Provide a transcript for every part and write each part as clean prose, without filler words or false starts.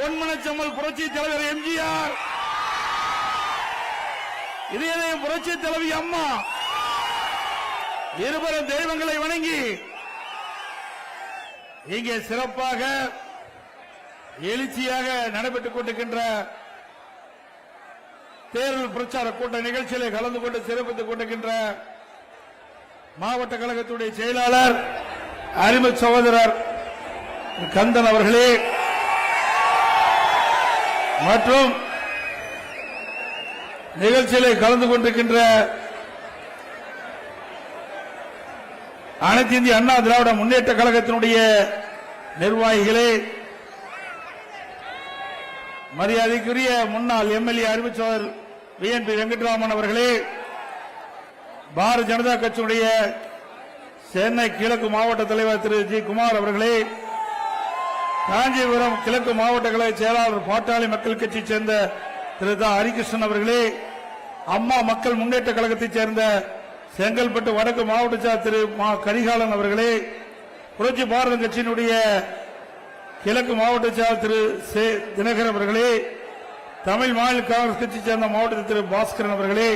பொன்மனச்செம்மல் புரட்சி தலைவர் எம்ஜிஆர், இதயம் புரட்சி தலைவி அம்மா இருவரும் தெய்வங்களை வணங்கி இங்கே சிறப்பாக எழுச்சியாக நடைபெற்றுக் கொண்டிருக்கின்ற தேர்தல் பிரச்சார கூட்ட நிகழ்ச்சியிலே கலந்து கொண்டு சிறப்பித்துக் கொண்டிருக்கின்ற மாவட்ட கழகத்துடைய செயலாளர் அருமை சகோதரர் கந்தன் அவர்களே மற்றும் நிகழ்ச்சியிலே கலந்து கொண்டிருக்கின்ற அனைத்து இந்திய அண்ணா திராவிட முன்னேற்ற கழகத்தினுடைய நிர்வாகிகளே, மரியாதைக்குரிய முன்னாள் எம்எல்ஏ அறிவிச்சவர் VNP வெங்கட்ராமன் அவர்களே, பாரதிய ஜனதா கட்சியுடைய சென்னை கிழக்கு மாவட்ட தலைவர் திரு ஜி குமார் அவர்களே, காஞ்சிபுரம் கிழக்கு மாவட்ட கழக செயலாளர் பாட்டாளி மக்கள் கட்சியைச் சேர்ந்த திரு தா ஹரிகிருஷ்ணன் அவர்களே, அம்மா மக்கள் முன்னேற்ற கழகத்தைச் சேர்ந்த செங்கல்பட்டு வடக்கு மாவட்ட செயலர் திரு மா கரிகாலன் அவர்களே, புரட்சி பாரத கட்சியினுடைய கிழக்கு மாவட்ட செயலர் திரு தினகரன் அவர்களே, தமிழ் மாநில காங்கிரஸ் கட்சியைச் சேர்ந்த மாவட்ட திரு பாஸ்கரன் அவர்களே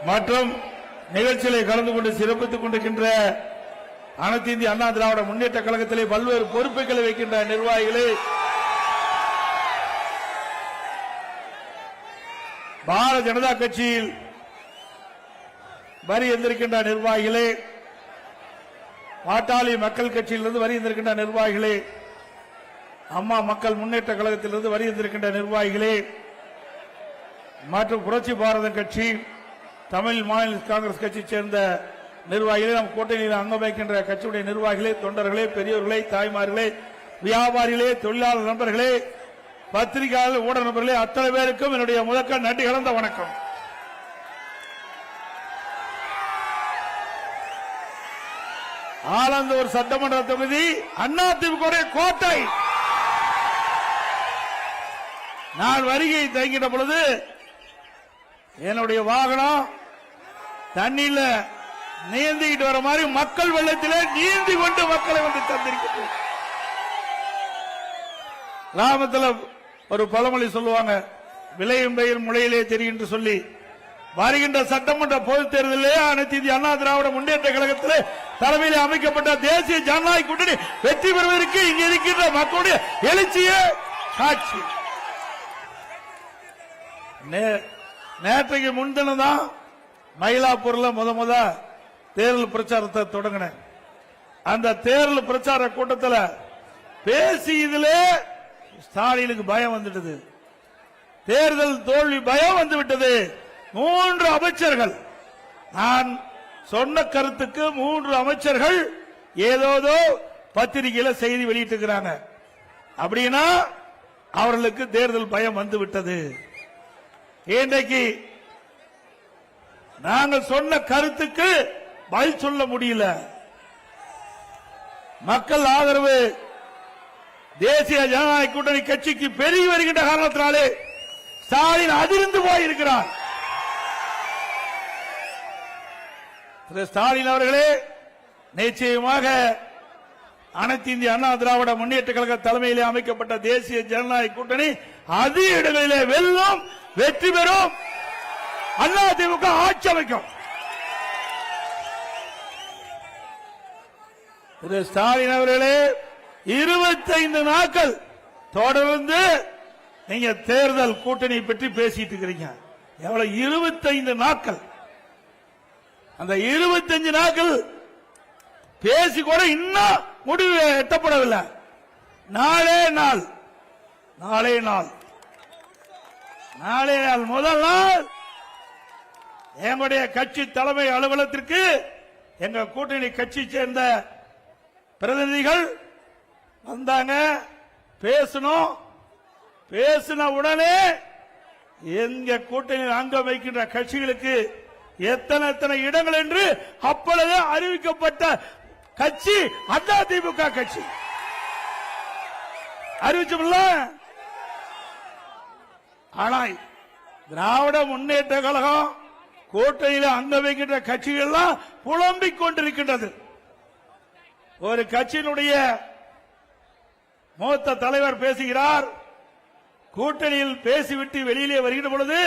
மற்றும் நிகழ்ச்சிகளை கலந்து கொண்டு சிறப்பித்துக் கொண்டிருக்கின்ற அனைத்து இந்திய அண்ணா திராவிட முன்னேற்ற கழகத்திலே பல்வேறு பொறுப்புகளை வைக்கின்ற நிர்வாகிகளே, பாரதிய ஜனதா கட்சியில் வரி எந்திருக்கின்ற நிர்வாகிகளே, பாட்டாளி மக்கள் கட்சியிலிருந்து வரி எந்திருக்கின்ற நிர்வாகிகளே, அம்மா மக்கள் முன்னேற்ற கழகத்திலிருந்து வரி எந்திருக்கின்ற நிர்வாகிகளே மற்றும் புரட்சி பாரத கட்சி, தமிழ் மாநில காங்கிரஸ் கட்சியைச் சேர்ந்த நிர்வாகிகளே, நம் கூட்டணியில் அங்கம் வைக்கின்ற கட்சியுடைய நிர்வாகிகளே, தொண்டர்களே, பெரியோர்களே, தாய்மார்களே, வியாபாரிகளே, தொழிலாளர் நண்பர்களே, பத்திரிகையாளர், ஊடக நண்பர்களே, அத்தனை பேருக்கும் என்னுடைய முதற்க நன்றி கலந்த வணக்கம். ஆலந்தூர் சட்டமன்ற தொகுதி அதிமுக கோட்டை. நான் வருகை தங்கிட்ட பொழுது என்னுடைய வாகனம் தண்ணியில நீந்திக்கிட்டு வர மாதிரி மக்கள் வெள்ளத்திலே நீந்தி கொண்டு மக்களை வந்து தந்திருக்கிறது. கிராமத்தில் ஒரு பழமொழி சொல்லுவாங்க, விளையும் பெயர் முளையிலே தெரியும் என்று சொல்லி, வருகின்ற சட்டமன்ற பொதுத் தேர்தலிலே அனைத்து இந்திய அண்ணா திராவிட முன்னேற்ற கழகத்திலே தலைமையில் அமைக்கப்பட்ட தேசிய ஜனநாயக கூட்டணி வெற்றி பெறுவதற்கு இங்க இருக்கின்ற மக்களுடைய எழுச்சியே காட்சி. நேற்றைக்கு முன்தினம் மயிலாப்பூர்ல முத தேர்தல் பிரச்சாரத்தை தொடங்கினேன். அந்த தேர்தல் பிரச்சார கூட்டத்தில் பேசியதிலே ஸ்டாலினுக்கு பயம் வந்துட்டது, தேர்தல் தோல்வி பயம் வந்துவிட்டது. 3 அமைச்சர்கள், நான் சொன்ன கருத்துக்கு 3 அமைச்சர்கள் ஏதோதோ பத்திரிகையில செய்தி வெளியிட்டிருக்கிறாங்க. அப்படின்னா அவர்களுக்கு தேர்தல் பயம் வந்துவிட்டது. இன்றைக்கு நாங்கள் சொன்ன கருத்துக்கு பதில் சொல்ல முடியல. மக்கள் ஆதரவு தேசிய ஜனநாயக கூட்டணி கட்சிக்கு பெருகி வருகின்ற காரணத்தினாலே ஸ்டாலின் அதிர்ந்து போயிருக்கிறார். திரு ஸ்டாலின் அவர்களே, நிச்சயமாக அனைத்து இந்திய அண்ணா திராவிட முன்னேற்ற கழக தலைமையிலே அமைக்கப்பட்ட தேசிய ஜனநாயக கூட்டணி அதிக இடங்களிலே வெல்லும், வெற்றி பெறும், அதிமுக ஆட்சி அமைக்கும். திரு ஸ்டாலின் அவர்களே, 25 நாட்கள் தொடர்ந்து நீங்க தேர்தல் கூட்டணி பற்றி பேசிட்டு இருக்கிறீங்க. எவ்வளவு 25 நாட்கள்? அந்த 25 நாட்கள் பேசி கூட இன்னும் முடிவு எட்டப்படவில்லை. நாளே நாள் முதல் நாள் எங்களுடைய கட்சி தலைமை அலுவலகத்திற்கு எங்க கூட்டணி கட்சி சேர்ந்த பிரதிநிதிகள் வந்தாங்க, பேசணும். பேசின உடனே எங்க கூட்டணியில் அங்கம் வைக்கின்ற கட்சிகளுக்கு எத்தனை இடங்கள் என்று அப்பொழுது அறிவிக்கப்பட்ட கட்சி அதிமுக கட்சி. அறிவிச்சோம்ல. ஆனால் திராவிட முன்னேற்ற கழகம் கூட்டணியில் அங்கம் வைக்கின்ற கட்சிகள் எல்லாம் புலம்பிக் கொண்டிருக்கின்றது. ஒரு கட்சியினுடைய மூத்த தலைவர் பேசுகிறார், கூட்டணியில் பேசிவிட்டு வெளியிலே வருகிற பொழுது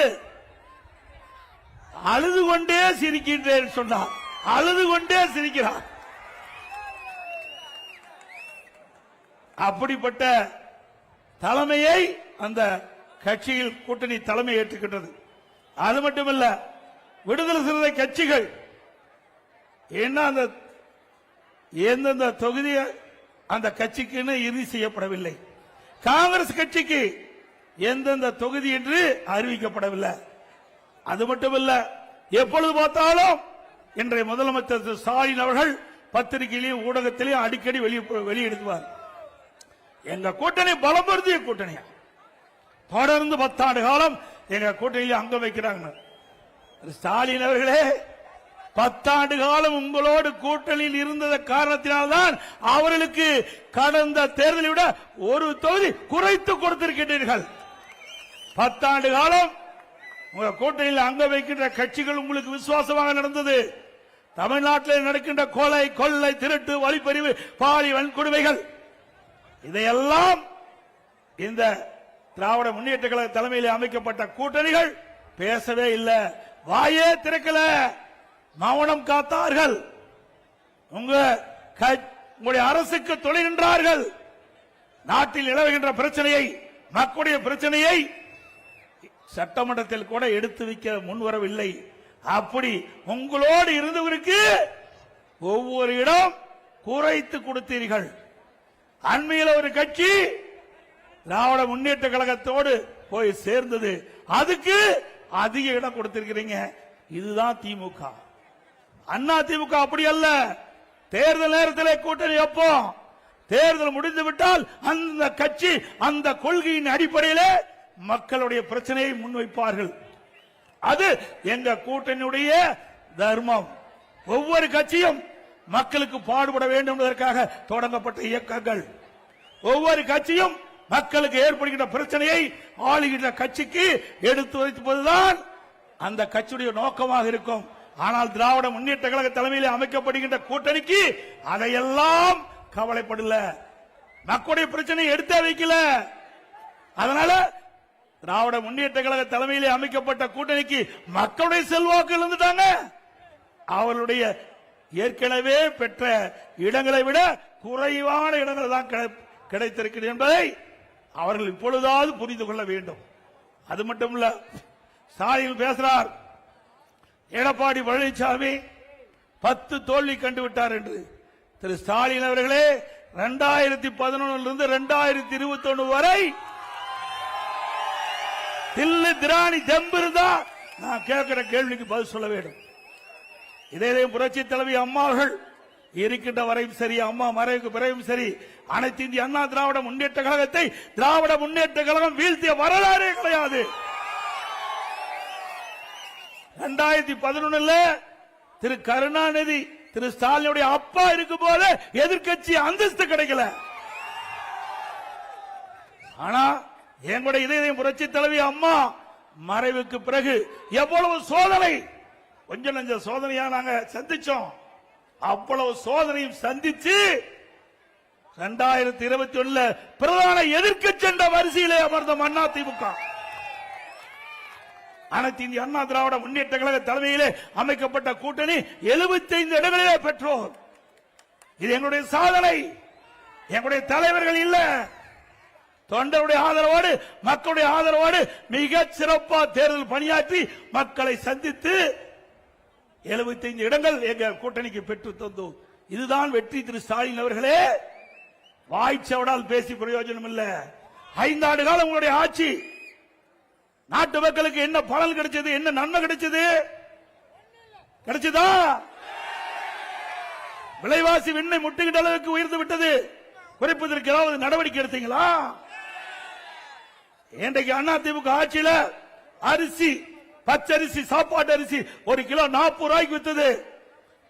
அழுது கொண்டே சிரிக்கின்றேன் சொன்னார். அழுது கொண்டே சிரிக்கிறார். அப்படிப்பட்ட தலைமையை அந்த கட்சியில் கூட்டணி தலைமை ஏற்றுக்கின்றது. அது மட்டுமல்ல, விடுதலை சிறுத்தை கட்சிகள் என்ன அந்த எந்தெந்த தொகுதி அந்த கட்சிக்கு இறுதி செய்யப்படவில்லை. காங்கிரஸ் கட்சிக்கு எந்தெந்த தொகுதி என்று அறிவிக்கப்படவில்லை. அது மட்டுமல்ல, எப்பொழுது பார்த்தாலும் இன்றைய முதலமைச்சர் ஸ்டாலின் அவர்கள் பத்திரிகையிலையும் ஊடகத்திலையும் அடிக்கடி வெளியிடுவார், எங்க கூட்டணி பலம் பொருந்திய கூட்டணியா, தொடர்ந்து 10 ஆண்டு காலம் எங்க கூட்டணியில் அங்க வைக்கிறாங்க. ஸ்டாலின் அவர்களே, 10 ஆண்டு காலம் உங்களோடு கூட்டணியில் இருந்த காரணத்தினால்தான் அவர்களுக்கு கடந்த தேர்தலை விட ஒரு தொகுதி குறைத்து கொடுத்திருக்கின்றீர்கள். 10 ஆண்டு காலம் உங்க கூட்டணியில் அங்க வைக்கின்ற கட்சிகள் உங்களுக்கு விசுவாசமாக நடந்தது. தமிழ்நாட்டில் நடக்கின்ற கொலை, கொள்ளை, திருட்டு, வழிப்பறிவு, பாலி வன்கொடுமைகள் இதையெல்லாம் இந்த திராவிட முன்னேற்ற கழக தலைமையில் அமைக்கப்பட்ட கூட்டணிகள் பேசவே இல்லை, வாயே திறக்கல, மௌனம் காத்தார்கள். உங்களுடைய அரசுக்கு துணை நின்றார்கள். நாட்டில் நிலவுகின்ற பிரச்சனையை, மக்களுடைய பிரச்சனையை சட்டமன்றத்தில் கூட எடுத்து வைக்க முன்வரவில்லை. அப்படி உங்களோடு இருந்தவருக்கு ஒவ்வொரு இடம் குறைத்து கொடுத்தீர்கள். அண்மையில் ஒரு கட்சி திராவிட முன்னேற்ற கழகத்தோடு போய் சேர்ந்தது, அதுக்கு அதிக இடம் கொடுத்திருக்கிறீங்க. இதுதான் திமுக. அண்ணா திமுக அப்படி அல்ல. தேர்தல் நேரத்தில் கூட்டணி எப்போ தேர்தல் முடிந்து விட்டால் அந்த கட்சி அந்த கொள்கையின் அடிப்படையில் மக்களுடைய பிரச்சனையை முன்வைப்பார்கள். அது எங்க கூட்டணியுடைய தர்மம். ஒவ்வொரு கட்சியும் மக்களுக்கு பாடுபட வேண்டும் என்பதற்காக தொடங்கப்பட்ட இயக்கங்கள். ஒவ்வொரு கட்சியும் மக்களுக்கு ஏற்படுகின்ற பிரச்சனையை ஆளுகின்ற கட்சிக்கு எடுத்து வைப்பதுதான் அந்த கட்சியுடைய நோக்கமாக இருக்கும். ஆனால் திராவிட முன்னேற்ற கழக தலைமையில் அமைக்கப்படுகின்ற கூட்டணிக்கு அதையெல்லாம் கவலைப்படல, மக்களுடைய பிரச்சனையை எடுத்தே வைக்கல. அதனால திராவிட முன்னேற்ற கழக தலைமையில் அமைக்கப்பட்ட கூட்டணிக்கு மக்களுடைய செல்வாக்கு இருந்துட்டாங்க. அவர்களுடைய ஏற்கனவே பெற்ற இடங்களை விட குறைவான இடங்கள் தான் கிடைத்திருக்கிறது என்பதை அவர்கள் இப்பொழுதாவது புரிந்து கொள்ள வேண்டும். அது மட்டுமல்ல, ஸ்டாலின் பேசுறார், எடப்பாடி பழனிசாமி 10 தோல்வி கண்டுவிட்டார் என்று. திரு ஸ்டாலின் அவர்களே, 2011 2021 வரை தில்லு திராணி தெம்பிருந்தா நான் கேட்கிற கேள்விக்கு பதில் சொல்ல வேண்டும். இதே புரட்சி தலைவி அம்மா அவர்கள் இருக்கின்ற வரையும் சரி, அம்மா மறைவுக்கு பிறகும் சரி, அனைத்து இந்திய அண்ணா திராவிட முன்னேற்ற கழகத்தை திராவிட முன்னேற்ற கழகம் வீழ்த்திய வரலாறே கிடையாது. 2011 திரு கருணாநிதி திரு ஸ்டாலினுடைய அப்பா இருக்கும் போது எதிர்கட்சி அந்தஸ்து கிடைக்கல. ஆனா எங்களுடைய இதயம் புரட்சி தலைவி அம்மா மறைவுக்கு பிறகு எவ்வளவு சோதனை, கொஞ்சம் நஞ்ச சோதனையா நாங்க சந்திச்சோம். அவ்வளவு சோதனையும் சந்திச்சு 2021 பிரதான எதிர்க்கட்சி என்ற வரிசையிலே அமர்ந்த அண்ணா திமுக, அனைத்து இந்திய அண்ணா திராவிட முன்னேற்ற கழக தலைமையிலே அமைக்கப்பட்ட கூட்டணி 75 இடங்களிலே பெற்றோம். இது எங்களுடைய சாதனை. எங்களுடைய தலைவர்கள் இல்ல, தொண்டருடைய ஆதரவோடு, மக்களுடைய ஆதரவோடு மிக சிறப்பாக தேர்தல் பணியாற்றி மக்களை சந்தித்து 75 இடங்கள் எங்க கூட்டணிக்கு பெற்று தந்தோம். இதுதான் வெற்றி. திரு ஸ்டாலின் அவர்களே, வாய்ச்சவடால் பேசி பிரயோஜனம் இல்ல. 5 ஆண்டு காலம் உங்களுடைய ஆட்சி, நாட்டு மக்களுக்கு என்ன பலன் கிடைச்சது, என்ன நன்மை கிடைச்சது? கிடைச்சதா? விலைவாசி விண்ணை முட்டுகின்ற அளவுக்கு உயர்ந்து விட்டது. குறைப்பதற்கு ஏதாவது நடவடிக்கை எடுத்தீங்களா? இன்றைக்கு அண்ணா திமுக ஆட்சியில் அரிசி, பச்சரிசி, சாப்பாட்டு அரிசி 1 கிலோ 40 ரூபாய்க்கு வித்தது.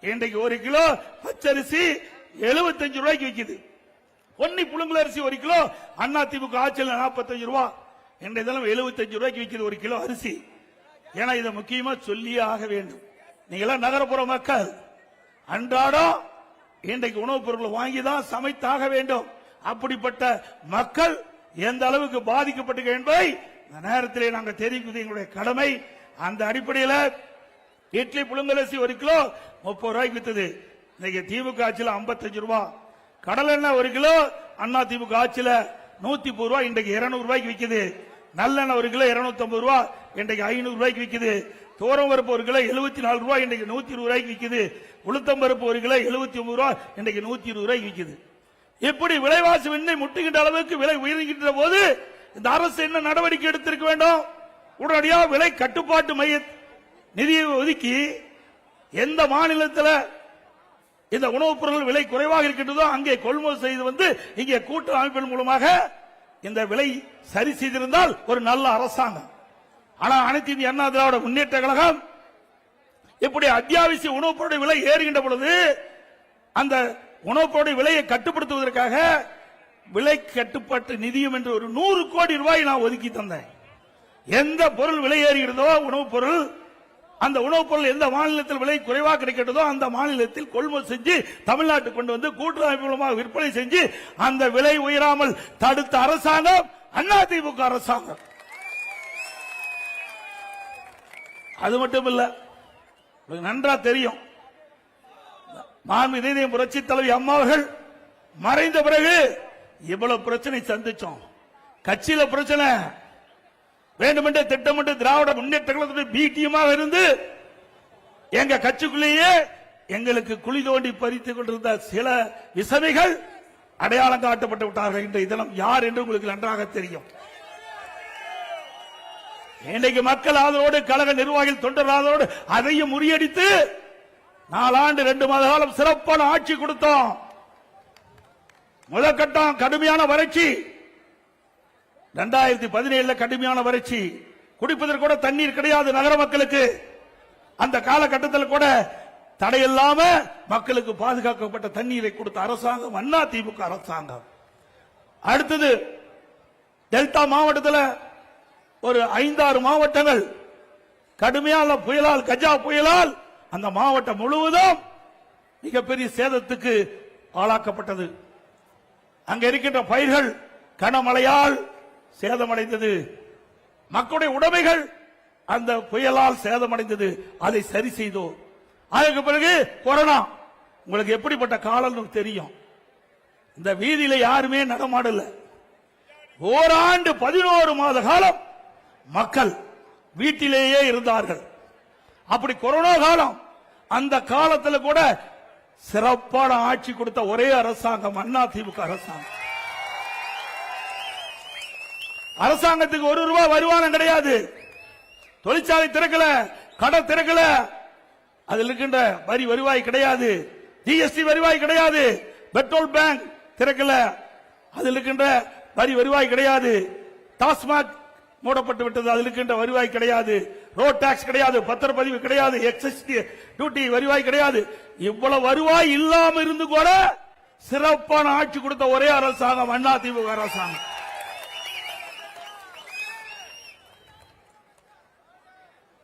இன்றைக்கு 1 கிலோ பச்சரிசி 75 ரூபாய்க்கு விற்குது. பொன்னி புழுங்கல் அரிசி 1 கிலோ அண்ணா திமுக ஆட்சியில் 45 ரூபாய், இன்றைய தினம் 75 ரூபாய்க்கு விற்கிறது 1 கிலோ அரிசி. ஏன்னா இதை முக்கியமா சொல்லியே ஆக வேண்டும். நீங்களாம் நகரப்புற மக்கள் அன்றாடம் இன்றைக்கு உணவுப் பொருட்களை வாங்கிதான் சமைத்தாக வேண்டும். அப்படிப்பட்ட மக்கள் எந்த அளவுக்கு பாதிக்கப்பட்டு என்பதை இந்த நேரத்திலே நாங்கள் தெரிவிப்பது எங்களுடைய கடமை. அந்த அடிப்படையில் இட்லி புழுங்கலரிசி 1 கிலோ 30 ரூபாய்க்கு வித்தது. இன்னைக்கு திமுக ஆட்சியில் 55 ரூபாய். கடல் எண்ணெய் 1 கிலோ அண்ணா திமுக ஆட்சியில் 130 ரூபாய், இன்றைக்கு 200 ரூபாய்க்கு விற்குது. நல்லெண்ணெய் 1 கிலோ 250 ரூபாய், இன்றைக்கு 500 ரூபாய்க்கு விற்குது. தோரம் பருப்பு 1 கிலோ 74 ரூபாய், இன்றைக்கு 120 ரூபாய்க்கு விற்குது. உளுத்தம் பருப்பு 1 கிலோ 79 ரூபாய், இன்றைக்கு 120 ரூபாய்க்கு விற்குது. இப்படி விலைவாசி விண்ணை முட்டுகின்ற அளவுக்கு விலை உயர்கின்ற போது இந்த அரசு என்ன நடவடிக்கை எடுத்திருக்க வேண்டும்? உடனடியாக விலை கட்டுப்பாட்டு மைய நிதியை ஒதுக்கி எந்த மாநிலத்தில் இந்த உணவுப் பொருட்கள் விலை குறைவாக இருக்கின்றதோ அங்கே கொள்முதல் செய்து இங்கே கூட்டு அமைப்பின் மூலமாக இந்த விலை சரி செய்திருந்தால் ஒரு நல்ல அரசாங்கம். ஆனால் அனைத்து இந்திய அண்ணா திராவிட முன்னேற்ற கழகம் இப்படி அத்தியாவசிய உணவுப் பொருட்கள் விலை ஏறுகின்ற பொழுது அந்த உணவுப் பொருட்கள் விலையை கட்டுப்படுத்துவதற்காக விலை கட்டுப்பாட்டு நிதியம் என்று ஒரு 100 கோடி ரூபாய் நான் ஒதுக்கி தந்தேன். எந்த பொருள் விலை ஏறுகிறதோ உணவுப் பொருள், அந்த உணவுப் பொருள் எந்த மாநிலத்தில் விலை குறைவாக கிடைக்கிறதோ அந்த மாநிலத்தில் கொள்முதல் செஞ்சு தமிழ்நாட்டுக்கு கொண்டு வந்து கூட்டுறவு மூலமாக விற்பனை செஞ்சு அந்த விலை உயராமல் தடுத்த அரசாங்கம் அதிமுக அரசாங்கம். அது மட்டும் இல்ல, நன்றா தெரியும், மாண்புமிகு புரட்சி தலைவி அம்மா அவர்கள் மறைந்த பிறகு இவ்வளவு பிரச்சனை சந்திச்சோம். கட்சியில பிரச்சனை வேண்டுமென்றே திட்டமிட்டு திராவிட முன்னேற்ற கழகத்துடைய பி டீமாக இருந்து எங்க கட்சிக்குள்ளேயே எங்களுக்கு குழி தோண்டி பறித்துக் கொண்டிருந்த சில விசமிகள் அடையாளம் காட்டப்பட்டு விட்டார்கள். இன்றைய தினம் யார் என்று உங்களுக்கு நன்றாக தெரியும். இன்றைக்கு மக்கள் ஆதரவோடு கழக நிர்வாகிகள் தொண்டர் ஆதரவோடு அதையும் முறியடித்து 4 ஆண்டு 2 மாத காலம் சிறப்பான ஆட்சி கொடுத்தோம். முதற்கட்டம் கடுமையான வறட்சி, 2017 கடுமையான வறட்சி, குடிப்பதற்கு கூட தண்ணீர் கிடையாது நகர மக்களுக்கு. அந்த காலகட்டத்தில் கூட தடையில்லாம மக்களுக்கு பாதுகாக்கப்பட்ட தண்ணீரை கொடுத்த அரசாங்கம் அண்ணா திமுக அரசாங்கம். அடுத்தது டெல்டா மாவட்டத்தில் ஒரு 5-6 மாவட்டங்கள் கடுமையான புயலால், கஜா புயலால் அந்த மாவட்டம் முழுவதும் மிகப்பெரிய சேதத்துக்கு ஆளாக்கப்பட்டது. அங்க இருக்கின்ற பயிர்கள் கனமழையால் சேதமடைந்தது. மக்களுடைய உடைமைகள் அந்த புயலால் சேதமடைந்தது. அதை சரி செய்தோம். அதுக்கு பிறகு கொரோனா. உங்களுக்கு எப்படிப்பட்ட காலம் தெரியும். இந்த வீதியில யாருமே நடமாடல. ஓராண்டு 11 மாத காலம் மக்கள் வீட்டிலேயே இருந்தார்கள். அப்படி கொரோனா காலம், அந்த காலத்தில் கூட சிறப்பான ஆட்சி கொடுத்த ஒரே அரசாங்கம் அண்ணா திமுக அரசாங்கம். அரசாங்கத்துக்கு 1 ரூபாய் வருமானம் கிடையாது. தொழிற்சாலை திறக்கல, கடை திறக்கல, அதில் இருக்கின்ற வரி வருவாய் கிடையாது, ஜிஎஸ்டி வருவாய் கிடையாது, பெட்ரோல் பேங்க் திறக்கல, அதில் இருக்கின்ற வரி வருவாய் கிடையாது, டாஸ்மாக் மூடப்பட்டு விட்டது, அதில் இருக்கின்ற வருவாய் கிடையாது, ரோட் டாக்ஸ் கிடையாது, பத்திரப்பதிவு கிடையாது, எக்ஸைஸ் டியூட்டி வருவாய் கிடையாது. இவ்வளவு வருவாய் இல்லாம இருந்து கூட சிறப்பான ஆட்சி கொடுத்த ஒரே அரசாங்கம் அண்ணா திமுக அரசாங்கம்.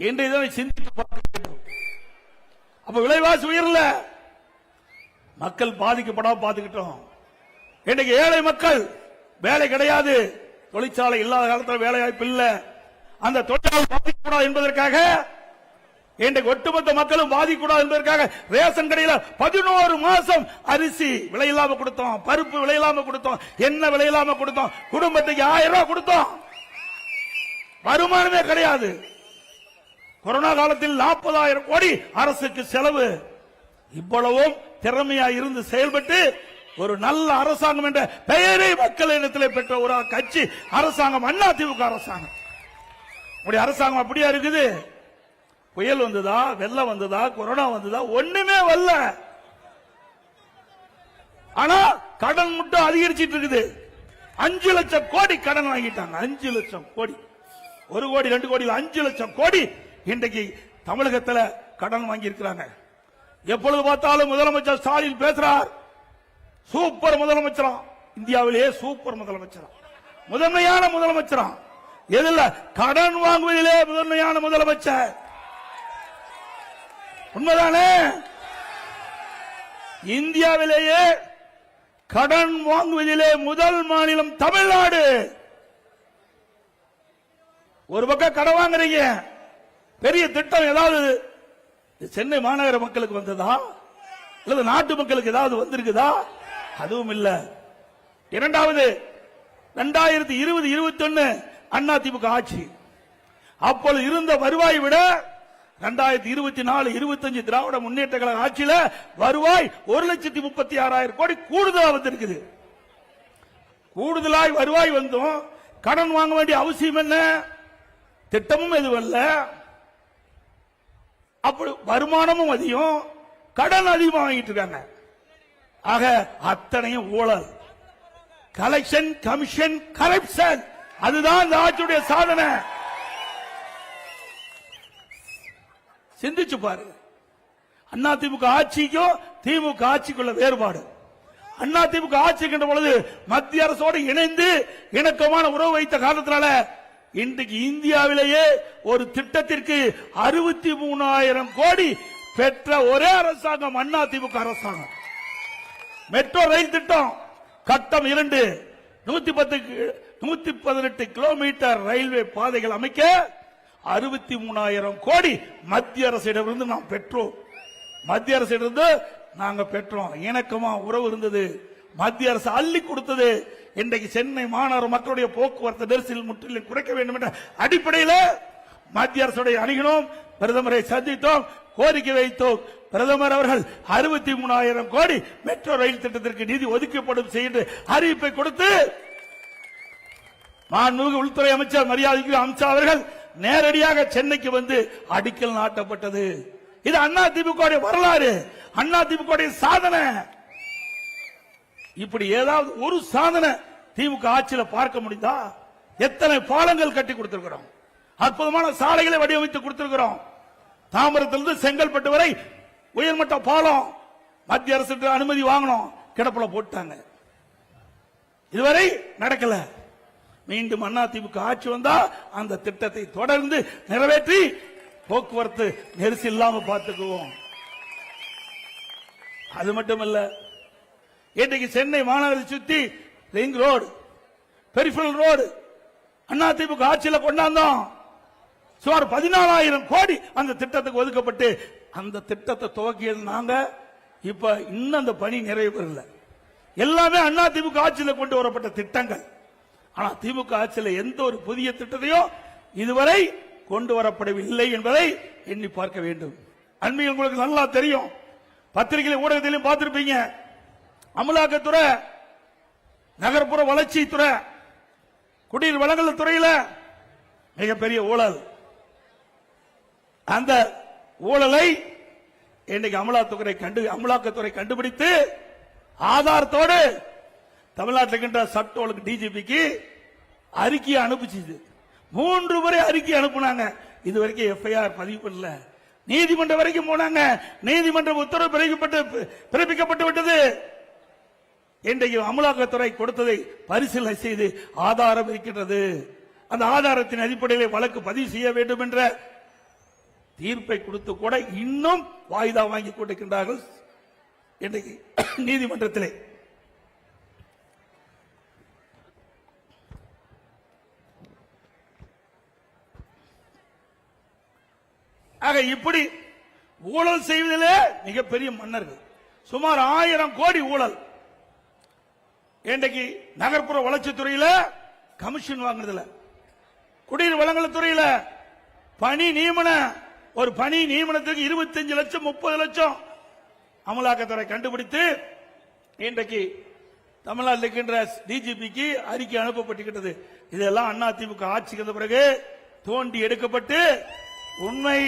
இன்றைய தினம் சிந்தித்து பார்க்க வேண்டும். அப்ப விலைவாசி உயரல, மக்கள் பாதிக்கப்படாம பார்த்துக்கிட்டோம். இன்னைக்கு ஏழை மக்கள் வேலை கிடையாது, தொழிற்சாலை இல்லாத காலத்தில் வேலை வாய்ப்பு இல்ல, அந்த தொழிலாளர் பாதிக்கப்படாது என்பதற்காக இன்றைக்கு ஒட்டுமொத்த மக்களும் பாதிக்கூடாது என்பதற்காக ரேஷன் கடையில் 11 மாசம் அரிசி விலையில்லாம கொடுத்தோம், பருப்பு விலையில்லாம கொடுத்தோம், எண்ணெய் விலையில்லாம கொடுத்தோம், குடும்பத்துக்கு 1000 ரூபாய் கொடுத்தோம். வருமானமே கிடையாது. கொரோனா காலத்தில் 40,000 கோடி அரசுக்கு செலவு. இவ்வளவும் திறமையா இருந்து செயல்பட்டு ஒரு நல்ல அரசாங்கம் என்ற பெயரை மக்கள் இடத்தில் பெற்ற ஒரு கட்சி அரசாங்கம் அண்ணா திமுக அரசாங்கம். அரசாங்கம் அப்படியா இருக்குது? புயல் வந்ததா, வெள்ளம் வந்ததா, கொரோனா வந்ததா? ஒண்ணுமே வரல. ஆனா கடன் மட்டும் அதிகரிச்சிட்டு இருக்குது. 5 லட்சம் கோடி கடன் வாங்கிட்டாங்க. 5 லட்சம் கோடி, 1 கோடி 2 கோடி 5 லட்சம் கோடி இன்றைக்கு தமிழகத்தில் கடன் வாங்கி இருக்கிறாங்க. எப்பொழுது பார்த்தாலும் முதலமைச்சர் ஸ்டாலின் பேசுறார், சூப்பர் முதலமைச்சரா, இந்தியாவிலேயே சூப்பர் முதலமைச்சரா, முதன்மையான முதலமைச்சரா. எதில்? கடன் வாங்குவதிலே முதன்மையான முதலமைச்சர். உண்மைதானே? இந்தியாவிலேயே கடன் வாங்குவதிலே முதல் மாநிலம் தமிழ்நாடு. ஒரு பக்கம் கடன் வாங்குறீங்க, பெரிய திட்டம் ஏதாவது சென்னை மாநகர மக்களுக்கு வந்ததா அல்லது நாட்டு மக்களுக்கு ஏதாவது வந்திருக்குதா? அதுவும் இல்ல. இரண்டாவது 2020-21 அதிமுக ஆட்சி, அப்போது இருந்த வருவாய் விட 2024-25 திராவிட முன்னேற்ற கழக ஆட்சியில வருவாய் 1,36,000 கோடி கூடுதலா வந்திருக்குது. கூடுதலாய் வருவாய் வந்தும் கடன் வாங்க வேண்டிய அவசியம் என்ன? திட்டமும் எதுவும் இல்ல. அப்படி வருமானமும் அதிகம், கடன் அதிகமா வாங்கிட்டு இருக்காங்க. ஆக அத்தனையும் ஊழல், கலெக்ஷன், கமிஷன், கரப்ஷன். அதுதான் இந்த ஆட்சியுடைய சாதனை. சிந்திச்சு பாருங்க. அதிமுக ஆட்சிக்கும் திமுக ஆட்சிக்குள்ள வேறுபாடு. அதிமுக ஆட்சிக்கின்ற பொழுது மத்திய அரசோடு இணைந்து இணக்கமான உறவு வைத்த காரணத்தினால இன்றைக்கு இந்தியாவிலேயே ஒரு திட்டத்திற்கு 63,000 கோடி பெற்ற ஒரே அரசாங்கம் அதிமுக அரசாங்கம். மெட்ரோ ரயில் திட்டம் கட்டம் 2 118 கிலோமீட்டர் ரயில்வே பாதைகள் அமைக்க 63,000 கோடி மத்திய அரசிடமிருந்து நாம் பெற்றோம். மத்திய அரசிடமிருந்து நாங்க பெற்றோம். இணக்கமா உறவு இருந்தது. மத்திய அரசு அள்ளி கொடுத்தது. இன்றைக்கு சென்னை மாநகர மக்களுடைய போக்குவரத்து நெரிசல் முற்றிலும் குறைக்க வேண்டும் என்ற அடிப்படையில் மத்திய அரசுடைய அணுகினோம், பிரதமரை சந்தித்தோம், கோரிக்கை வைத்தோம். பிரதமர் அவர்கள் 63,000 கோடி மெட்ரோ ரயில் திட்டத்திற்கு நிதி ஒதுக்கப்படும் செய்து அறிவிப்பை கொடுத்து மாண்புமிகு உள்துறை அமைச்சர் மரியாதைக்கு அமித்ஷா அவர்கள் நேரடியாக சென்னைக்கு வந்து அடிக்கல் நாட்டப்பட்டது. இது அதிமுக வரலாறு, அதிமுக சாதனை. இப்படி ஏதாவது ஒரு சாதனை திமுக ஆட்சியில் பார்க்க முடிந்தா? எத்தனை பாலங்கள் கட்டி கொடுத்திருக்கிறோம், அற்புதமான சாலைகளை வடிவமைத்து கொடுத்திருக்கிறோம். தாம்பரத்திலிருந்து செங்கல்பட்டு வரை உயர்மட்ட பாலம் மத்திய அரசு அனுமதி வாங்கணும், கிடப்புல போட்டாங்க. இதுவரை நடக்கல. மீண்டும் அதிமுக ஆட்சி வந்தா அந்த திட்டத்தை தொடர்ந்து நிறைவேற்றி போக்குவரத்து நெரிசல் இல்லாம பார்த்துக்குவோம். அது மட்டுமல்ல, இன்றைக்கு சென்னை மாநகரை சுத்தி ring road, peripheral road AIADMK ஆட்சியில் கொண்டாந்தோம். சுமார் 14,000 கோடி அந்த திட்டத்துக்கு ஒதுக்கப்பட்டு அந்த திட்டத்தை துவக்கியது நாங்க. இப்ப இன்னும் அந்த பணி நிறைவு பெறல. எல்லாமே அதிமுக ஆட்சியில் கொண்டு வரப்பட்ட திட்டங்கள். ஆனா திமுக ஆட்சியில் எந்த ஒரு புதிய திட்டத்தையும் இதுவரை கொண்டு வரப்படவில்லை என்பதை எண்ணி பார்க்க வேண்டும். அண்மையில் உங்களுக்கு நல்லா தெரியும், பத்திரிகை ஊடகத்திலும் பார்த்திருப்பீங்க, அமலாக்கத்துறை, நகர்ப்புற வளர்ச்சித்துறை, குடிநீர் வழங்கல் துறையில் மிகப்பெரிய ஊழல். அந்த ஊழலை இன்னைக்கு அமலாக்கத்துறை கண்டுபிடித்து ஆதாரத்தோடு தமிழ்நாட்டில் இருக்கின்ற சட்ட ஒழுங்கு டிஜிபிக்கு அறிக்கையை அனுப்பிச்சு 3 முறை அறிக்கை அனுப்புனாங்க. இதுவரைக்கும் எஃப்ஐஆர் பதிவு பண்ணல. நீதிமன்றம் வரைக்கும் போனாங்க. நீதிமன்ற உத்தரவு பிறப்பிக்கப்பட்டு விட்டது. இன்றைக்கு அமலாக்கத்துறை கொடுத்ததை பரிசீலனை செய்து ஆதாரம் இருக்கின்றது. அந்த ஆதாரத்தின் அடிப்படையில் வழக்கு பதிவு செய்ய வேண்டும் என்ற தீர்ப்பை கொடுத்து கூட இன்னும் வாய்தா வாங்கி கொண்டிருக்கின்றார்கள் இன்றைக்கு நீதிமன்றத்திலே. ஆக இப்படி ஊழல் செய்வதிலே மிகப்பெரிய மன்னர்கள். சுமார் 1000 கோடி ஊழல். இன்றைக்கு நகர்ப்புற வளர்ச்சித்துறையில் கமிஷன் வாங்குறதுல, குடிநீர் வழங்கல் துறையில் பணி நியமன, ஒரு பணி நியமனத்துக்கு 25 லட்சம் 30 லட்சம் அமலாக்கத்துறை கண்டுபிடித்து இன்றைக்கு தமிழ்நாட்டில் இருக்கின்ற டிஜிபிக்கு அறிக்கை அனுப்பப்பட்டிருக்கிறது. இதெல்லாம் அதிமுக ஆட்சிக்கு வந்த பிறகு தோண்டி எடுக்கப்பட்டு உண்மை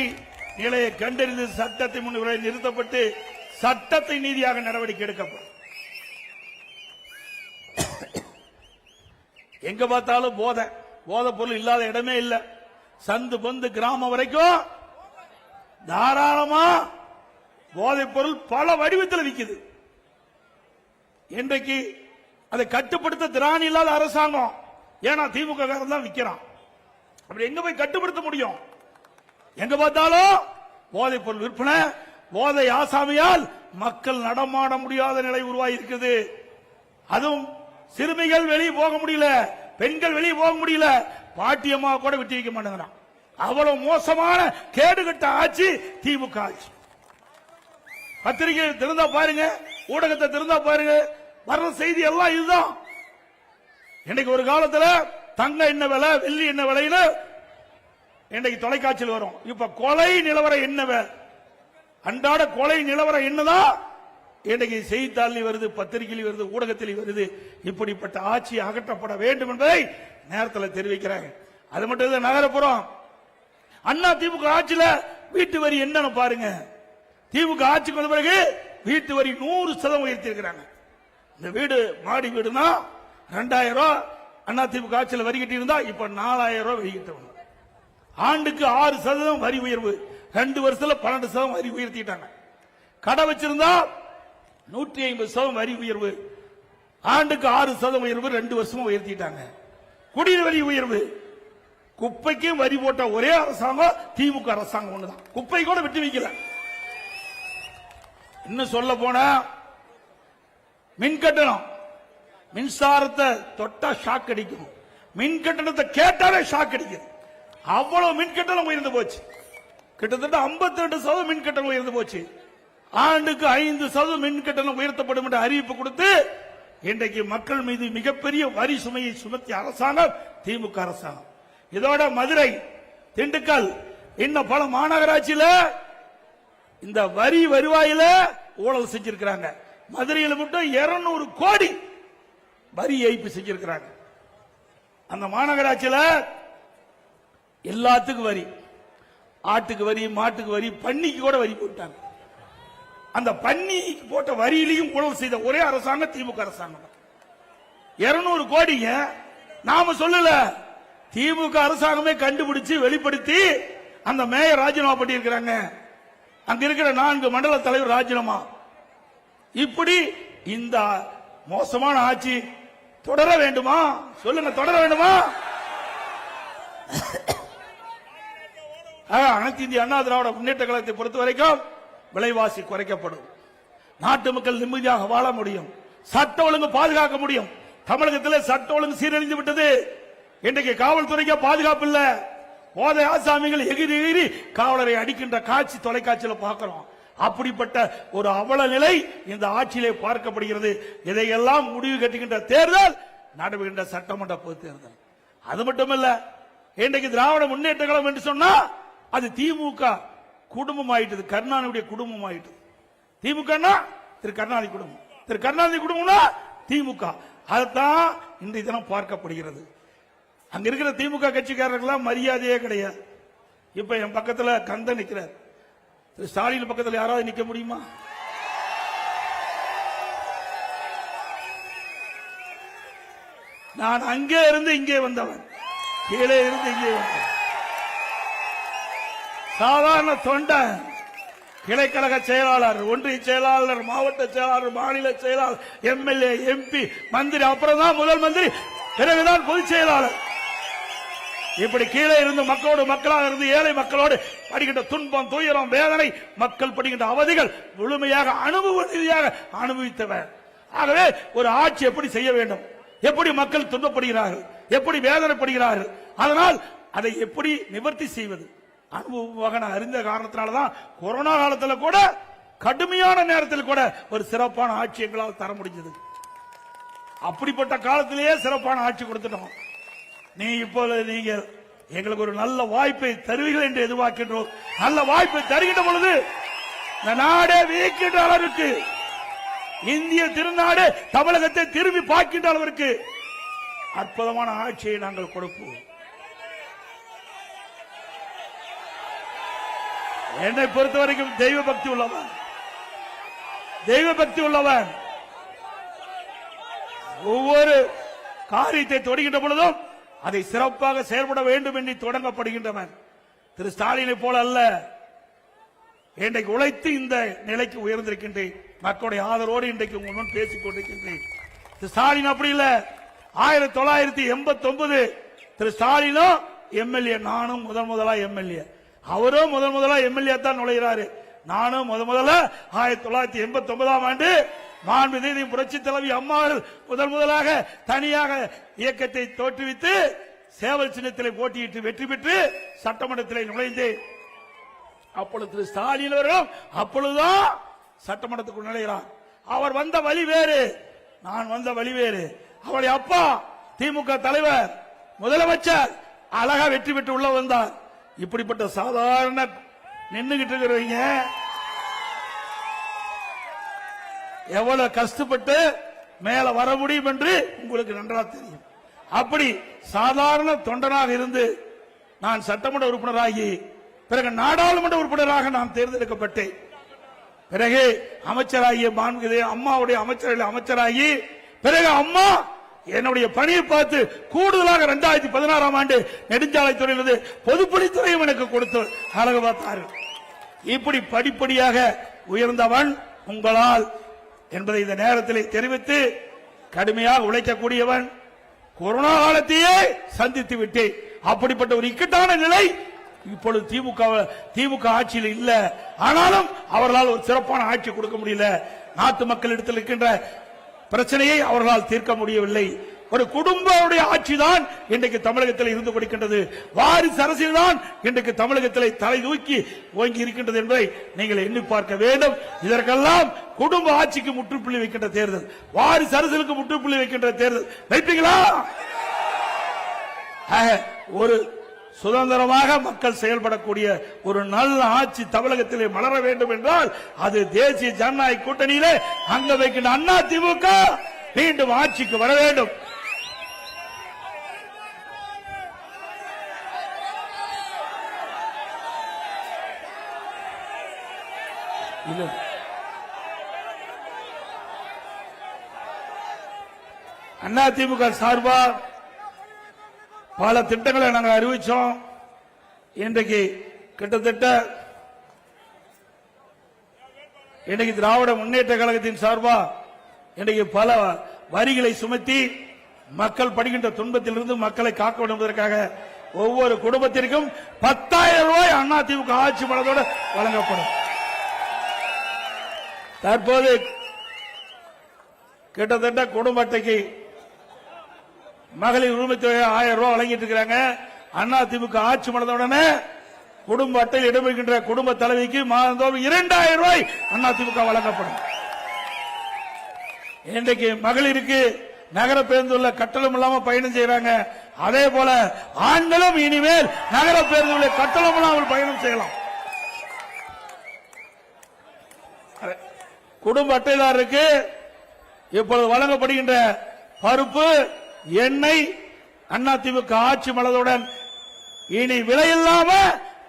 நிலையை கண்டறிந்து சட்டத்தை முன்னிலை நிறுத்தப்பட்டு சட்டத்தை நீதியாக நடவடிக்கை எடுக்கப்படும். எங்க பார்த்தாலும் போதை பொருள் இல்லாத இடமே இல்லை. சந்து பொந்து கிராமம் வரைக்கும் தாராளமா போதைப் பொருள் பல வடிவத்தில் விற்குது. இன்றைக்கு அதை கட்டுப்படுத்த திராணி இல்லாத அரசாங்கம். ஏன்னா திமுக தான் விற்கிறான். அப்படி எங்க போய் கட்டுப்படுத்த முடியும்? எங்க பார்த்தாலும் போதைப் பொருள் விற்பனை, போதை ஆசாமியால் மக்கள் நடமாட முடியாத நிலை உருவாகி இருக்குது. அதுவும் சிறுமிகள் வெளியே போக முடியல, பெண்கள் வெளியே போக முடியல, பாட்டியம்மா கூட விட்டு வைக்க மாட்டேங்கிறான். அவ்வளவு மோசமான கேடுகட்ட ஆட்சி திமுக ஆட்சி. பத்திரிகை திறந்தா பாருங்க, ஊடகத்தை திறந்தா பாருங்க, வர்ற செய்தி எல்லாம் இதுதான். இன்னைக்கு ஒரு காலத்துல தங்க என்ன விலை, வெள்ளி என்ன விலைன்னு இன்னைக்கு தொலைக்காட்சியில் வரும். இப்ப கொலை நிலவரம் என்ன, அன்றாட கொலை நிலவரம் என்னதான் இன்னைக்கு செய்தித்தாளில் வருது, பத்திரிகையில் வருது, ஊடகத்தில் வருது. இப்படிப்பட்ட ஆட்சி அகற்றப்பட வேண்டும் என்பதை நேரத்தில் தெரிவிக்கிறாங்க. அது மட்டும் இல்ல, நகரப்புறம் அண்ணா திமுக ஆட்சியில வீட்டு வரி என்னன்னு பாருங்க. திமுக ஆட்சிக்கு வந்த பிறகு வீட்டு வரி 100% உயர்த்தி இருக்கிறாங்க. இந்த வீடு மாடி வீடுனா 2000 ரூபாய் அண்ணா திமுக ஆட்சியில் வரி கட்டி இருந்தா இப்ப 4000 ரூபாய் வரி கட்டணும். ஆண்டுக்கு 6% வரி உயர்வு, 2 வருஷத்துல 12% வரி உயர்த்திட்டாங்க. கடை வச்சிருந்தா 150% வரி உயர்வு, ஆண்டுக்கு 6% உயர்வு, 2 வருஷமும் உயர்த்திட்டாங்க. குடிநீர் வரி உயர்வு, குப்பைக்கும் வரி போட்ட ஒரே அரசாங்கம் திமுக அரசாங்கம் ஒண்ணுதான். குப்பை கூட விட்டு வைக்கல. இன்னும் சொல்ல போனா மின் கட்டணம், மின்சாரத்தை தொட்டா ஷாக் அடிக்கும், மின் கட்டணத்தை கேட்டாலே ஷாக் அடிக்குது. அவ்வளவு மின் கட்டணம் உயர்ந்து போச்சு. கிட்டத்தட்ட 52% மின் கட்டணம் உயர்ந்து போச்சு. ஆண்டுக்கு 5% மின் கட்டணம் உயர்த்தப்படும் என்ற அறிவிப்பு கொடுத்து இன்றைக்கு மக்கள் மீது மிகப்பெரிய வரி சுமையை சுமத்திய அரசாங்கம் திமுக அரசாங்கம். இதோட மதுரை, திண்டுக்கல், இன்னும் பல மாநகராட்சியில இந்த வரி வருவாயில ஊழல் செஞ்சிருக்கிறாங்க. மதுரையில் மட்டும் 200 கோடி வரி ஏய்ப்பு செஞ்சிருக்கிறாங்க. அந்த மாநகராட்சியில எல்லாத்துக்கும் வரி, ஆட்டுக்கு வரி, மாட்டுக்கு வரி, பன்னிக்கு கூட வரி போட்டாங்க. அந்த பன்னிக்கு போட்ட வரியிலையும் ஊழல் செய்த ஒரே அரசாங்கம் திமுக அரசாங்கம். 200 கோடிங்க நாம சொல்லல, திமுக அரசாங்கமே கண்டுபிடிச்சு வெளிப்படுத்தி அந்த மேயர் ராஜினாமா பண்ணியிருக்கிறாங்க. அங்க இருக்கிற 4 மண்டல தலைவர் ராஜினாமா. இப்படி இந்த மோசமான ஆட்சி தொடர வேண்டுமா? சொல்லுங்க, தொடர வேண்டுமா? அனைத்து இந்திய அண்ணா திராவிட முன்னேற்ற கழகத்தை பொறுத்த வரைக்கும் விலைவாசி குறைக்கப்படும், நாட்டு மக்கள் நிம்மதியாக வாழ முடியும், சட்ட ஒழுங்கு பாதுகாக்க முடியும். தமிழகத்தில் சட்ட ஒழுங்கு சீரழிந்து விட்டது. இன்றைக்கு காவல்துறைக்கு பாதுகாப்பு இல்ல. போதை ஆசாமிகள் எகிரி எகிரி காவலரை அடிக்கின்ற காட்சி தொலைக்காட்சியில் பார்க்கிறோம். அப்படிப்பட்ட ஒரு அவல நிலை இந்த ஆட்சியிலே பார்க்கப்படுகிறது. இதையெல்லாம் முடிவு கட்டுகின்ற தேர்தல் நடைபெறுகின்ற சட்டமன்ற பொது தேர்தல். அது மட்டுமல்ல, இன்றைக்கு திராவிட முன்னேற்ற கழகம் என்று சொன்னா அது திமுக குடும்பம் ஆயிட்டது, கருணாநிதியுடைய குடும்பம் ஆயிட்டது. திமுக திரு கருணாநிதி குடும்பம், திரு கருணாநிதி குடும்பம்னா திமுக. அதுதான் இன்றைய தினம் பார்க்கப்படுகிறது. அங்க இருக்கிற திமுக கட்சிக்காரர்கள் மரியாதையே கிடையாது. இப்ப என் பக்கத்துல கந்தன் நிக்கிறார், திரு ஸ்டாலின் பக்கத்தில் யாராவது நிக்க முடியுமா? நான் அங்கே இருந்து இங்கே வந்தவன், கீழே இருந்து இங்கே வந்தவன், சாதாரண தொண்டன், கிளைக்கழக செயலாளர், ஒன்றிய செயலாளர், மாவட்ட செயலாளர், மாநில செயலாளர், எம்எல்ஏ, எம்பி, மந்திரி, அப்புறம் தான் முதல் மந்திரி, பிறகுதான் பொதுச் செயலாளர். இப்படி கீழே இருந்து மக்களோடு மக்களாக இருந்து ஏழை மக்களோடு படுகின்ற துன்பம், துயரம், வேதனை, மக்கள் படுகின்ற அவதிகள் முழுமையாக அனுபவ ரீதியாக அனுபவித்தவர். ஆகவே ஒரு ஆட்சி எப்படி செய்ய வேண்டும், எப்படி மக்கள் துன்பப்படுகிறார்கள், எப்படி வேதனைப்படுகிறார்கள், அதனால் அதை எப்படி நிவர்த்தி செய்வது அனுபவமாக நான் அறிந்த காரணத்தினால்தான் கொரோனா காலத்தில் கூட, கடுமையான நேரத்தில் கூட ஒரு சிறப்பான ஆட்சி எங்களால் தர முடிஞ்சது. அப்படிப்பட்ட காலத்திலேயே சிறப்பான ஆட்சி கொடுத்துட்டோம். நீ இப்போது நீங்கள் எங்களுக்கு ஒரு நல்ல வாய்ப்பை தருவீர்கள் என்று எதிர்பார்க்கின்றோம். நல்ல வாய்ப்பை தருகின்ற பொழுது இந்த நாடே வியக்கின்ற அளவிற்கு, இந்திய திருநாடு தமிழகத்தை திரும்பி பார்க்கின்ற அளவிற்கு அற்புதமான ஆட்சியை நாங்கள் கொடுப்போம். என்னை பொறுத்தவரைக்கும் தெய்வ பக்தி உள்ளவன், தெய்வ பக்தி உள்ளவன், ஒவ்வொரு காரியத்தை தொடங்கின்ற பொழுதும் அதை சிறப்பாக செயல்பட வேண்டும் என்று தொடங்கப்படுகின்றவன். திரு ஸ்டாலினை போல அல்ல, இன்றைக்கு உழைத்து இந்த நிலைக்கு உயர்ந்திருக்கின்றேன். மக்களுடைய ஆதரவோடு இன்றைக்கு உங்கள் முன் பேசிக் கொண்டிருக்கின்றேன். திரு ஸ்டாலின் அப்படி இல்ல. 1989 திரு ஸ்டாலினும் எம்எல்ஏ, நானும் முதலா எம்எல்ஏ, அவரும் முதலா எம்எல்ஏ தான் நுழைகிறாரு. நானும் முதல்ல 1989ஆம் ஆண்டு மாண்புமிகு புரட்சி தலைவி அம்மா முதலாக தனியாக இயக்கத்தை தோற்றுவித்து சேவல் சின்னத்திலே போட்டியிட்டு வெற்றி பெற்று சட்டமன்றத்திலே நுழைந்தேன். அப்பொழுது திரு ஸ்டாலின் அவர்களும் அப்பொழுதுதான் சட்டமன்றத்துக்குள் நுழைகிறார். அவர் வந்த வழி வேறு, நான் வந்த வழி வேறு. அவருடைய அப்பா திமுக தலைவர் முதலமைச்சர் அழகா வெற்றி பெற்று உள்ள வந்தார். இப்படிப்பட்ட சாதாரண நின்னுகிட்டு இருக்கிறவங்க எவ்வளவு கஷ்டப்பட்டு மேல வர முடியும் என்று உங்களுக்கு நன்றாக தெரியும். அப்படி சாதாரண தொண்டனாக இருந்து நான் சட்டமன்ற உறுப்பினராகி பிறகு நாடாளுமன்ற உறுப்பினராக நான் தேர்ந்தெடுக்கப்பட்டேன். பிறகு அமைச்சராகிய மாண்புமிகு அம்மாவுடைய அமைச்சராகி பிறகு அம்மா என்னுடைய பணியை பார்த்து கூடுதலாக 2016ஆம் ஆண்டு நெடுஞ்சாலைத்துறையிலிருந்து பொதுப்பணித்துறையும் எனக்கு கொடுத்து அழகு பார்த்தார்கள். இப்படி படிப்படியாக உயர்ந்தவன் உங்களால் என்பதை இந்த நேரத்தில் தெரிவித்து, கடுமையாக உழைக்கக்கூடியவன். கொரோனா காலத்தையே சந்தித்து விட்டேன். அப்படிப்பட்ட ஒரு இக்கட்டான நிலை இப்பொழுது திமுக ஆட்சியில் இல்ல. ஆனாலும் அவர்களால் ஒரு சிறப்பான ஆட்சி கொடுக்க முடியல. நாட்டு மக்களிடத்தில் இருக்கின்ற பிரச்சனையை அவர்களால் தீர்க்க முடியவில்லை. ஒரு குடும்பமுடைய ஆட்சி தான் இன்றைக்கு தமிழகத்தில் இருந்து கொடுக்கின்றது. வாரிசு அரசியல் தான் இன்றைக்கு தமிழகத்தில் தலை தூக்கி ஓங்கி இருக்கின்றது என்பதை நீங்கள் எண்ணி பார்க்க வேண்டும். இதற்கெல்லாம் குடும்ப ஆட்சிக்கு முற்றுப்புள்ளி வைக்கின்ற தேர்தல், வாரிசு அரசியலுக்கு முற்றுப்புள்ளி வைக்கின்ற தேர்தல் வைப்பீங்களா? ஒரு சுதந்திரமாக மக்கள் செயல்படக்கூடிய ஒரு நல்ல ஆட்சி தமிழகத்திலே மலர வேண்டும் என்றால் அது தேசிய ஜனநாயக கூட்டணியிலே அங்க வைக்கின்ற அண்ணா திமுக மீண்டும் ஆட்சிக்கு வர வேண்டும். அண்ணா திமுக சார்பா பல திட்டங்களை நாங்கள் அறிவிச்சோம். இன்றைக்கு கிட்டத்தட்ட இன்றைக்கு திராவிட முன்னேற்ற கழகத்தின் சார்பா இன்றைக்கு பல வரிகளை சுமத்தி மக்கள் படுகின்ற துன்பத்திலிருந்து மக்களை காக்க வேண்டும் என்பதற்காக ஒவ்வொரு குடும்பத்திற்கும் 10,000 ரூபாய் அண்ணா திமுக ஆட்சி பலத்தோடு வழங்கப்படும். தற்போது கிட்டத்தட்ட குடும்ப அட்டைக்கு மகளிர் உரிமை தொகை 1000 ரூபாய் வழங்கிட்டு இருக்கிறாங்க. அண்ணா திமுக ஆட்சி மலர்ந்தவுடனே குடும்ப அட்டையில் இடம்பெறுகின்ற குடும்ப தலைவிக்கு மாதந்தோறும் 2000 ரூபாய் அண்ணா திமுக வழங்கப்படும். இன்றைக்கு மகளிருக்கு நகர பேருந்துள்ள கட்டணம் இல்லாம பயணம் செய்யறாங்க. அதே போல ஆண்களும் இனிமேல் நகர பேருந்துள்ள கட்டணம் இல்லாமல் பயணம் செய்யலாம். குடும்ப அட்டைதாரருக்கு இப்பொழுது வழங்கப்படுகின்ற பருப்பு, எண்ணெய் அண்ணா திமுக ஆட்சி மலர்ந்தவுடன் இனி விலையில்லாம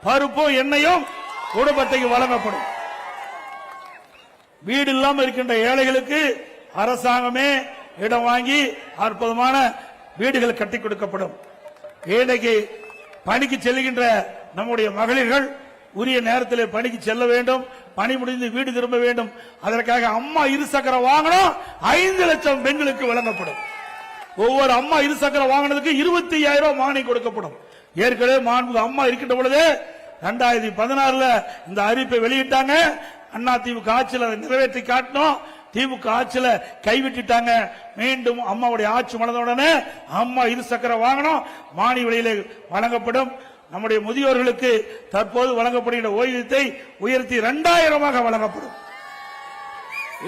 பருப்பு எண்ணெயும் குடும்பத்துக்கு வழங்கப்படும். வீடு இல்லாமல் இருக்கின்ற ஏழைகளுக்கு அரசாங்கமே இடம் வாங்கி அற்புதமான வீடுகள் கட்டி கொடுக்கப்படும். இன்றைக்கு பணிக்கு செல்கின்ற நம்முடைய மகளிர்கள் உரிய நேரத்தில் பணிக்கு செல்ல வேண்டும், பணி முடிந்து வீடு திரும்ப வேண்டும். அதற்காக அம்மா இருசக்கர வாகனம் 5 லட்சம் பெண்களுக்கு வழங்கப்படும். ஒவ்வொரு அம்மா இருசக்கர வாகனத்துக்கு 25,000 ரூபாய் மானியம் கொடுக்கப்படும். ஏற்கனவே மாண்புமிகு அம்மா இருக்கின்ற பொழுது 2016 இந்த அறிவிப்பை வெளியிட்டாங்க. அண்ணா திமுக ஆட்சியில் அதை நிறைவேற்றி காட்டணும். திமுக ஆட்சியில் கைவிட்டுட்டாங்க. மீண்டும் அம்மாவுடைய ஆட்சி மலர்ந்தவுடனே அம்மா இருசக்கர வாகனம் மானிய விலையிலே வழங்கப்படும். நம்முடைய முதியோர்களுக்கு தற்போது வழங்கப்படுகின்ற ஓய்வூதியத்தை உயர்த்தி 2000 வழங்கப்படும்.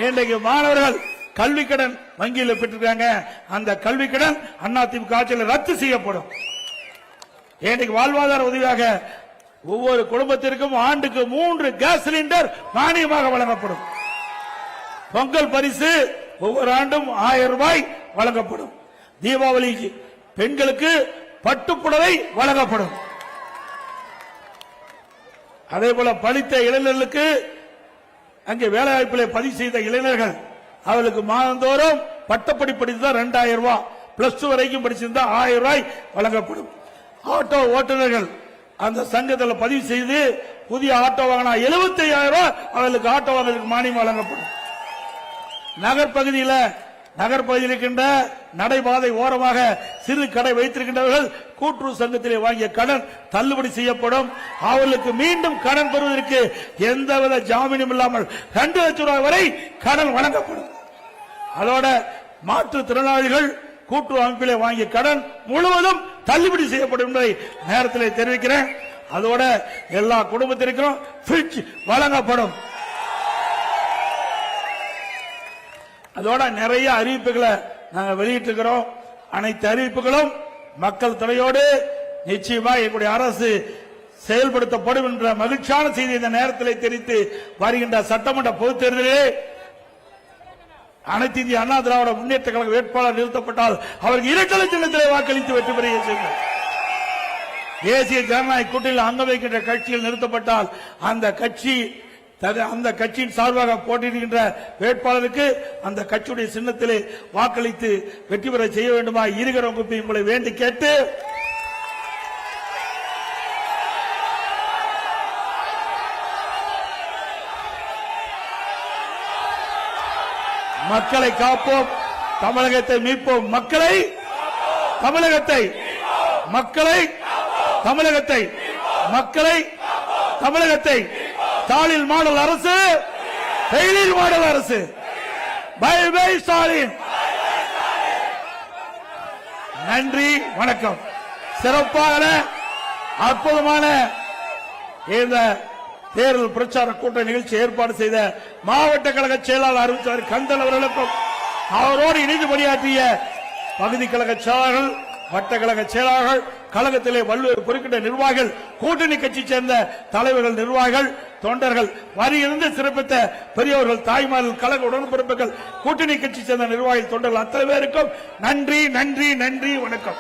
இன்றைக்கு மாணவர்கள் கல்வி கடன் வங்கியில் பெற்றிருக்காங்க. அந்த கல்வி கடன் அண்ணா திமுக ஆட்சியில் ரத்து செய்யப்படும். இன்றைக்கு வாழ்வாதார உதவியாக ஒவ்வொரு குடும்பத்திற்கும் ஆண்டுக்கு 3 கேஸ் சிலிண்டர் மானியமாக வழங்கப்படும். பொங்கல் பரிசு ஒவ்வொரு ஆண்டும் 1000 ரூபாய் வழங்கப்படும். தீபாவளி பெண்களுக்கு பட்டுப்புடவை வழங்கப்படும். அதே போல படித்த இளைஞர்களுக்கு அங்கே வேலைவாய்ப்பில் பதிவு செய்த இளைஞர்கள் அவர்களுக்கு மாதந்தோறும் பட்டப்படிப்பு படித்தா 2000 ரூபாய், பிளஸ் 2 வரைக்கும் படிச்சிருந்தா 1000 ரூபாய் வழங்கப்படும். ஆட்டோ ஓட்டுநர்கள் அந்த சங்கத்தில் பதிவு செய்து புதிய ஆட்டோ வாங்கினா 75,000 ரூபாய் அவர்களுக்கு ஆட்டோ வாங்குறதுக்கு மானியம் வழங்கப்படும். நகர்பகுதியில் இருக்கின்ற நடைபாதை ஓரமாக சிறு கடை வைத்திருக்கின்றவர்கள் கூட்டுறவு சங்கத்திலே வாங்கிய கடன் தள்ளுபடி செய்யப்படும். அவர்களுக்கு மீண்டும் கடன் பெறுவதற்கு எந்தவித ஜாமீனும் இல்லாமல் 2 லட்சம் ரூபாய் வரை கடன் வழங்கப்படும். அதோட மாற்றுத்திறனாளிகள் கூட்டுறவு அமைப்பிலே வாங்கிய கடன் முழுவதும் தள்ளுபடி செய்யப்படும் என்பதை நேரத்தில் தெரிவிக்கிறேன். அதோட எல்லா குடும்பத்திற்கும் ஃப்ரிட்ஜ் வழங்கப்படும். அதோட நிறைய அறிவிப்புகளை நாங்கள் வெளியிட்டிருக்கிறோம். அனைத்து அறிவிப்புகளும் மக்கள் துணையோடு நிச்சயமா எங்களுடைய அரசு செயல்படுத்தப்படும் என்ற மகிழ்ச்சியான செய்தி இந்த நேரத்தில் தெரிவித்து வருகின்ற சட்டமன்ற பொதுத் தேர்தலிலே அனைத்து இந்திய அண்ணா திராவிட முன்னேற்ற கழக வேட்பாளர் நிறுத்தப்பட்டால் அவருக்கு இரட்டை சின்னத்திலே வாக்களித்து வெற்றி பெற செய்யுங்கள். தேசிய ஜனநாயக கூட்டணியில் அங்க வைக்கின்ற கட்சியில் நிறுத்தப்பட்டால் அந்த கட்சியின் சார்பாக போட்டியிடுகின்ற வேட்பாளருக்கு அந்த கட்சியுடைய சின்னத்திலே வாக்களித்து வெற்றி பெற செய்ய வேண்டுமா இருக்கிற உங்களை வேண்டி கேட்டு மக்களை காப்போம், தமிழகத்தை மீட்போம். தமிழகத்தை ஸ்டாலின் மாடல் அரசு, செயலில் மாடல் அரசு. Bye bye Stalin. நன்றி, வணக்கம். சிறப்பான அற்புதமான இந்த தேர்தல் பிரச்சார கூட்ட நிகழ்ச்சி ஏற்பாடு செய்த மாவட்ட கழக செயலாளர் அறிவித்தார் கந்தன் அவர்களுக்கும் அவரோடு இணைந்து பணியாற்றிய பகுதி கழக செயலாளர்கள், வட்ட கழக செயலாளர்கள், கழகத்திலே வள்ளுவர் குறிப்பிட்ட நிர்வாகிகள், கூட்டணி கட்சி சேர்ந்த தலைவர்கள், நிர்வாகிகள், தொண்டர்கள், வரியிலிருந்து சிறப்பித்த பெரியவர்கள், தாய்மார்கள், கழக உடன்பிறப்புகள், கூட்டணி கட்சி சேர்ந்த நிர்வாகிகள், தொண்டர்கள் அத்தனை பேருக்கும் நன்றி, நன்றி, நன்றி, வணக்கம்.